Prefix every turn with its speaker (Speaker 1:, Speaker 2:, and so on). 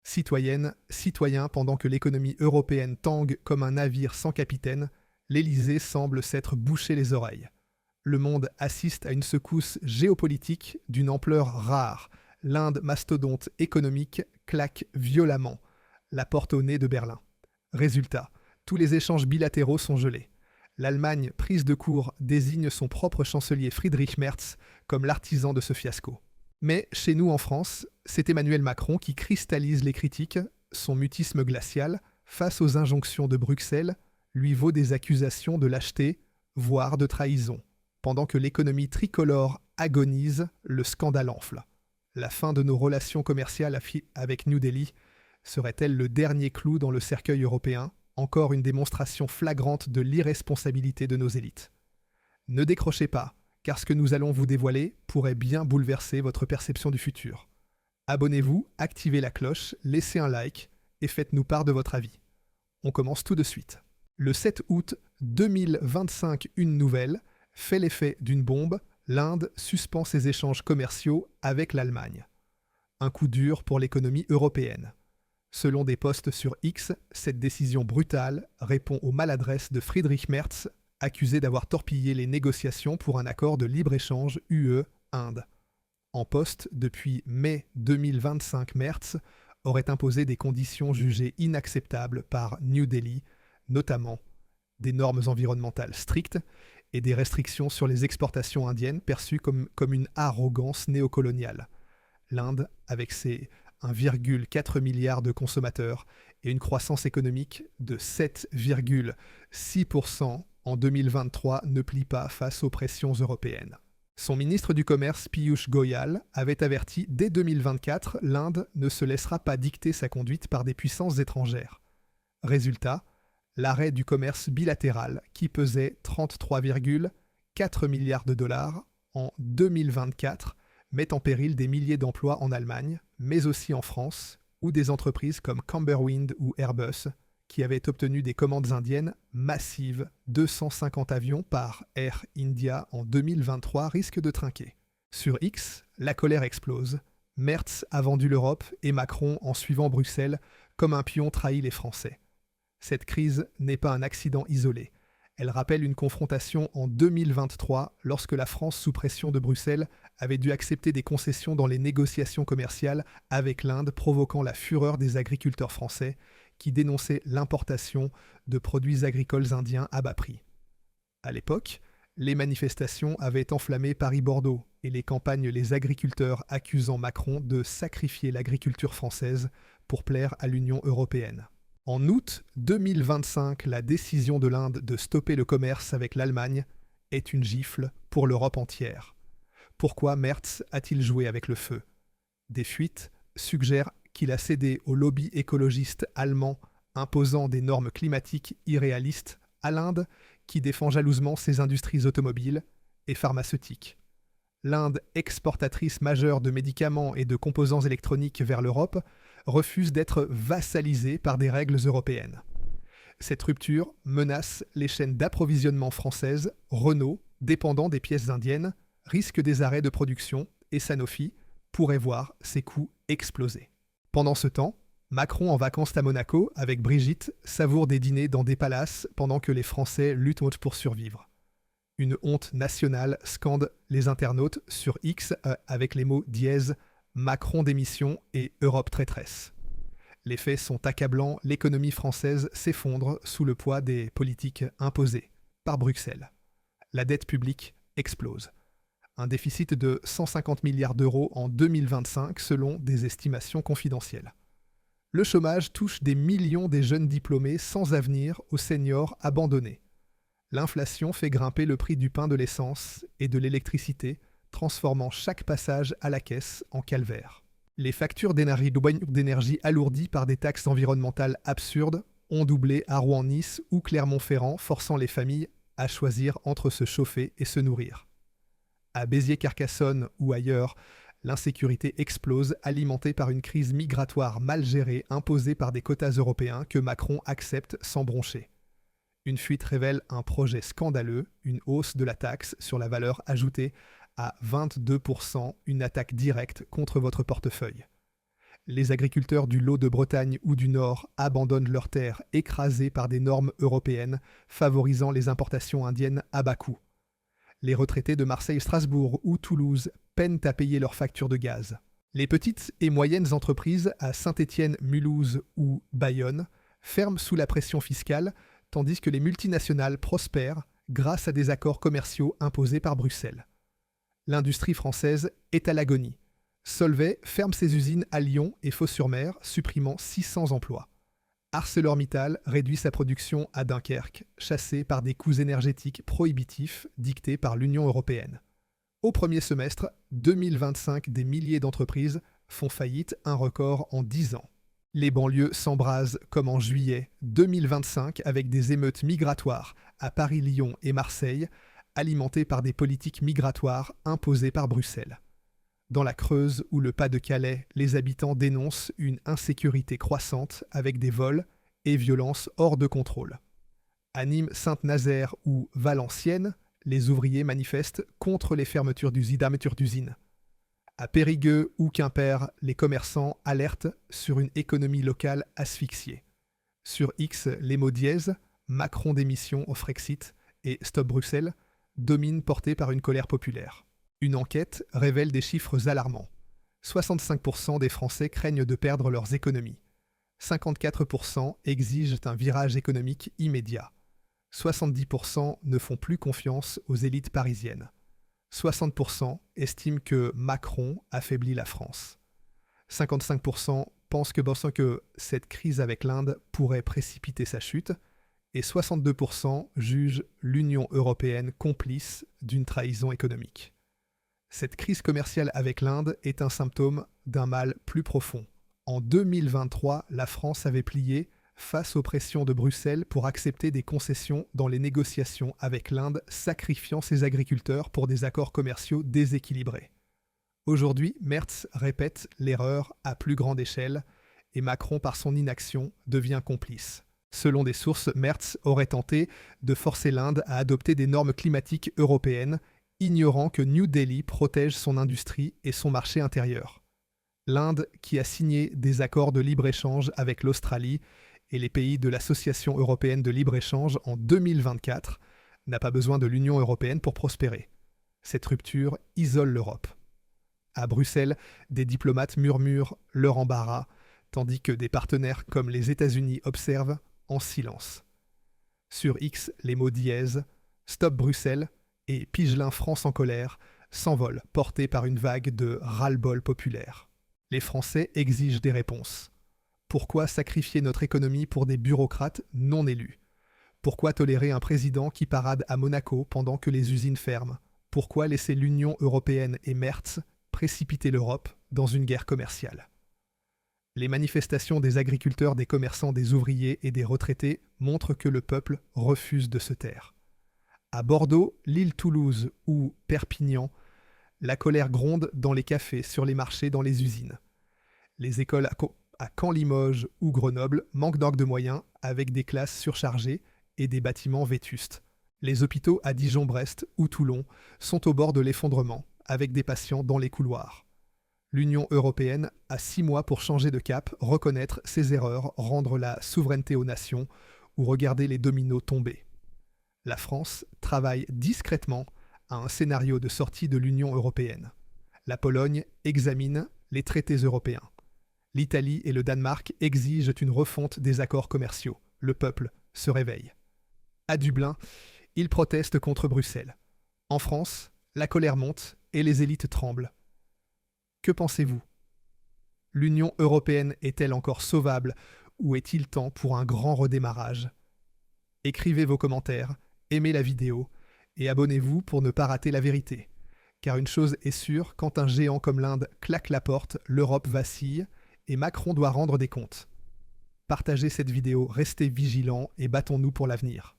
Speaker 1: Citoyennes, citoyens, pendant que l'économie européenne tangue comme un navire sans capitaine, l'Élysée semble s'être bouché les oreilles. Le monde assiste à une secousse géopolitique d'une ampleur rare. L'Inde, mastodonte économique, claque violemment la porte au nez de Berlin. Résultat, tous les échanges bilatéraux sont gelés. L'Allemagne, prise de court, désigne son propre chancelier Friedrich Merz comme l'artisan de ce fiasco. Mais chez nous en France, c'est Emmanuel Macron qui cristallise les critiques. Son mutisme glacial, face aux injonctions de Bruxelles, lui vaut des accusations de lâcheté, voire de trahison. Pendant que l'économie tricolore agonise, le scandale enfle. La fin de nos relations commerciales avec New Delhi serait-elle le dernier clou dans le cercueil européen, encore une démonstration flagrante de l'irresponsabilité de nos élites? Ne décrochez pas, car ce que nous allons vous dévoiler pourrait bien bouleverser votre perception du futur. Abonnez-vous, activez la cloche, laissez un like et faites-nous part de votre avis. On commence tout de suite. Le 7 août 2025, une nouvelle fait l'effet d'une bombe. L'Inde suspend ses échanges commerciaux avec l'Allemagne. Un coup dur pour l'économie européenne. Selon des posts sur X, cette décision brutale répond aux maladresses de Friedrich Merz, accusé d'avoir torpillé les négociations pour un accord de libre-échange UE-Inde. En poste depuis mai 2025, Merz aurait imposé des conditions jugées inacceptables par New Delhi, notamment des normes environnementales strictes et des restrictions sur les exportations indiennes perçues comme une arrogance néocoloniale. L'Inde, avec ses 1,4 milliard de consommateurs et une croissance économique de 7,6% en 2023, ne plie pas face aux pressions européennes. Son ministre du Commerce, Piyush Goyal, avait averti dès 2024, l'Inde ne se laissera pas dicter sa conduite par des puissances étrangères. Résultat, l'arrêt du commerce bilatéral qui pesait 33,4 milliards de dollars en 2024 met en péril des milliers d'emplois en Allemagne, mais aussi en France, où des entreprises comme Camberwind ou Airbus, qui avaient obtenu des commandes indiennes massives, 250 avions par Air India en 2023, risquent de trinquer. Sur X, la colère explose. Merz a vendu l'Europe et Macron, en suivant Bruxelles, comme un pion trahit les Français. Cette crise n'est pas un accident isolé. Elle rappelle une confrontation en 2023 lorsque la France, sous pression de Bruxelles, avait dû accepter des concessions dans les négociations commerciales avec l'Inde, provoquant la fureur des agriculteurs français qui dénonçaient l'importation de produits agricoles indiens à bas prix. À l'époque, les manifestations avaient enflammé Paris-Bordeaux et les campagnes les agriculteurs accusant Macron de sacrifier l'agriculture française pour plaire à l'Union européenne. En août 2025, la décision de l'Inde de stopper le commerce avec l'Allemagne est une gifle pour l'Europe entière. Pourquoi Merz a-t-il joué avec le feu? Des fuites suggèrent qu'il a cédé au lobby écologiste allemand imposant des normes climatiques irréalistes à l'Inde qui défend jalousement ses industries automobiles et pharmaceutiques. L'Inde, exportatrice majeure de médicaments et de composants électroniques vers l'Europe, refuse d'être vassalisée par des règles européennes. Cette rupture menace les chaînes d'approvisionnement françaises. Renault, dépendant des pièces indiennes, risque des arrêts de production et Sanofi pourrait voir ses coûts exploser. Pendant ce temps, Macron, en vacances à Monaco avec Brigitte, savoure des dîners dans des palaces pendant que les Français luttent pour survivre. Une honte nationale, scandent les internautes sur X avec les mots dièse Macron démission et Europe traîtresse. Les faits sont accablants, l'économie française s'effondre sous le poids des politiques imposées par Bruxelles. La dette publique explose. Un déficit de 150 milliards d'euros en 2025 selon des estimations confidentielles. Le chômage touche des millions des jeunes diplômés sans avenir aux seniors abandonnés. L'inflation fait grimper le prix du pain, de l'essence et de l'électricité, transformant chaque passage à la caisse en calvaire. Les factures d'énergie alourdies par des taxes environnementales absurdes ont doublé à Rouen-Nice ou Clermont-Ferrand, forçant les familles à choisir entre se chauffer et se nourrir. À Béziers-Carcassonne ou ailleurs, l'insécurité explose, alimentée par une crise migratoire mal gérée imposée par des quotas européens que Macron accepte sans broncher. Une fuite révèle un projet scandaleux, une hausse de la taxe sur la valeur ajoutée à 22%, une attaque directe contre votre portefeuille. Les agriculteurs du Lot de Bretagne ou du Nord abandonnent leurs terres écrasées par des normes européennes, favorisant les importations indiennes à bas coût. Les retraités de Marseille, Strasbourg ou Toulouse peinent à payer leurs factures de gaz. Les petites et moyennes entreprises à Saint-Étienne, Mulhouse ou Bayonne ferment sous la pression fiscale, tandis que les multinationales prospèrent grâce à des accords commerciaux imposés par Bruxelles. L'industrie française est à l'agonie. Solvay ferme ses usines à Lyon et Fos-sur-Mer, supprimant 600 emplois. ArcelorMittal réduit sa production à Dunkerque, chassée par des coûts énergétiques prohibitifs dictés par l'Union européenne. Au premier semestre 2025, des milliers d'entreprises font faillite, un record en 10 ans. Les banlieues s'embrasent comme en juillet 2025 avec des émeutes migratoires à Paris, Lyon et Marseille, alimentées par des politiques migratoires imposées par Bruxelles. Dans la Creuse ou le Pas-de-Calais, les habitants dénoncent une insécurité croissante avec des vols et violences hors de contrôle. À Nîmes, Sainte-Nazaire ou Valenciennes, les ouvriers manifestent contre les fermetures d'usines. À Périgueux ou Quimper, les commerçants alertent sur une économie locale asphyxiée. Sur X, les mots dièse, Macron démission au Frexit et Stop Bruxelles dominent portés par une colère populaire. Une enquête révèle des chiffres alarmants. 65% des Français craignent de perdre leurs économies. 54% exigent un virage économique immédiat. 70% ne font plus confiance aux élites parisiennes. 60% estiment que Macron affaiblit la France. 55% pensent que cette crise avec l'Inde pourrait précipiter sa chute. Et 62% jugent l'Union européenne complice d'une trahison économique. Cette crise commerciale avec l'Inde est un symptôme d'un mal plus profond. En 2023, la France avait plié face aux pressions de Bruxelles pour accepter des concessions dans les négociations avec l'Inde, sacrifiant ses agriculteurs pour des accords commerciaux déséquilibrés. Aujourd'hui, Merz répète l'erreur à plus grande échelle et Macron, par son inaction, devient complice. Selon des sources, Merz aurait tenté de forcer l'Inde à adopter des normes climatiques européennes, ignorant que New Delhi protège son industrie et son marché intérieur. L'Inde, qui a signé des accords de libre-échange avec l'Australie et les pays de l'Association européenne de libre-échange en 2024, n'a pas besoin de l'Union européenne pour prospérer. Cette rupture isole l'Europe. À Bruxelles, des diplomates murmurent leur embarras, tandis que des partenaires comme les États-Unis observent en silence. Sur X, les mots dièse, Stop Bruxelles et Pigelin France en colère s'envolent, portés par une vague de ras-le-bol populaire. Les Français exigent des réponses. Pourquoi sacrifier notre économie pour des bureaucrates non élus? Pourquoi tolérer un président qui parade à Monaco pendant que les usines ferment? Pourquoi laisser l'Union européenne et Merz précipiter l'Europe dans une guerre commerciale? Les manifestations des agriculteurs, des commerçants, des ouvriers et des retraités montrent que le peuple refuse de se taire. À Bordeaux, Lille, Toulouse ou Perpignan, la colère gronde dans les cafés, sur les marchés, dans les usines. Les écoles à Caen, Limoges ou Grenoble manquent donc de moyens, avec des classes surchargées et des bâtiments vétustes. Les hôpitaux à Dijon, Brest ou Toulon sont au bord de l'effondrement, avec des patients dans les couloirs. L'Union européenne a 6 mois pour changer de cap, reconnaître ses erreurs, rendre la souveraineté aux nations ou regarder les dominos tomber. La France travaille discrètement à un scénario de sortie de l'Union européenne. La Pologne examine les traités européens. L'Italie et le Danemark exigent une refonte des accords commerciaux. Le peuple se réveille. À Dublin, ils protestent contre Bruxelles. En France, la colère monte et les élites tremblent. Que pensez-vous? L'Union européenne est-elle encore sauvable ou est-il temps pour un grand redémarrage? Écrivez vos commentaires, aimez la vidéo et abonnez-vous pour ne pas rater la vérité. Car une chose est sûre, quand un géant comme l'Inde claque la porte, l'Europe vacille et Macron doit rendre des comptes. Partagez cette vidéo, restez vigilants et battons-nous pour l'avenir.